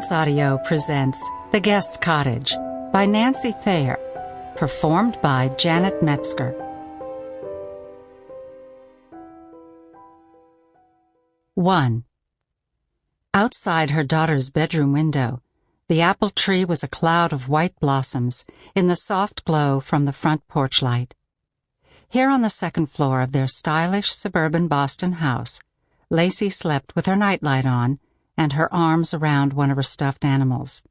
Brilliance Audio presents The Guest Cottage by Nancy Thayer, performed by Janet Metzger. 1. Outside her daughter's bedroom window, the apple tree was a cloud of white blossoms in the soft glow from the front porch light. Here on the second floor of their stylish suburban Boston house, Lacey slept with her nightlight on and her arms around one of her stuffed animals.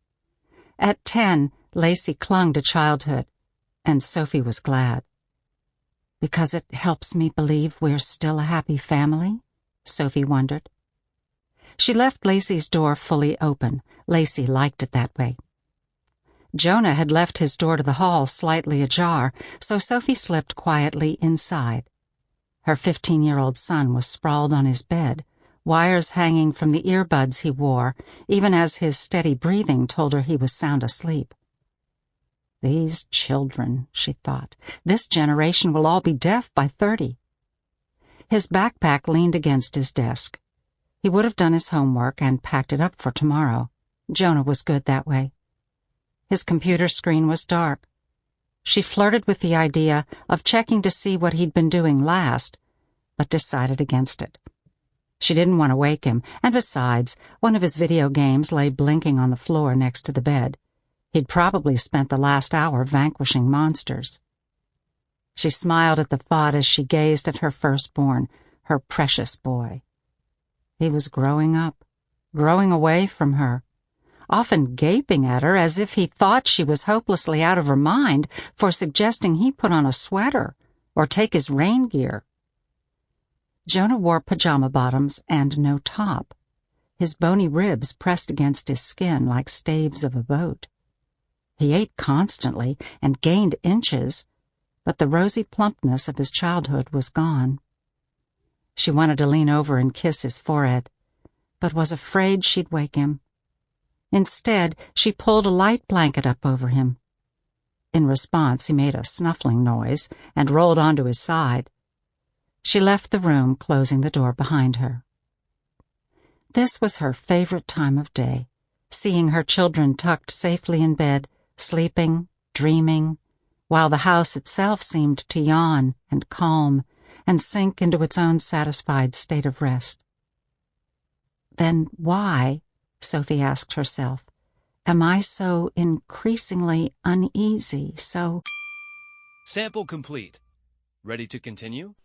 At 10, Lacey clung to childhood, and Sophie was glad. Because it helps me believe we're still a happy family? Sophie wondered. She left Lacey's door fully open. Lacey liked it that way. Jonah had left his door to the hall slightly ajar, so Sophie slipped quietly inside. Her 15-year-old son was sprawled on his bed, wires hanging from the earbuds he wore, even as his steady breathing told her he was sound asleep. These children, she thought. This generation will all be deaf by 30. His backpack leaned against his desk. He would have done his homework and packed it up for tomorrow. Jonah was good that way. His computer screen was dark. She flirted with the idea of checking to see what he'd been doing last, but decided against it. She didn't want to wake him, and besides, one of his video games lay blinking on the floor next to the bed. He'd probably spent the last hour vanquishing monsters. She smiled at the thought as she gazed at her firstborn, her precious boy. He was growing up, growing away from her, often gaping at her as if he thought she was hopelessly out of her mind for suggesting he put on a sweater or take his rain gear. Jonah wore pajama bottoms and no top, his bony ribs pressed against his skin like staves of a boat. He ate constantly and gained inches, but the rosy plumpness of his childhood was gone. She wanted to lean over and kiss his forehead, but was afraid she'd wake him. Instead, she pulled a light blanket up over him. In response, he made a snuffling noise and rolled onto his side. She left the room, closing the door behind her. This was her favorite time of day, seeing her children tucked safely in bed, sleeping, dreaming, while the house itself seemed to yawn and calm and sink into its own satisfied state of rest. Then why, Sophie asked herself, am I so increasingly uneasy, so... Sample complete. Ready to continue?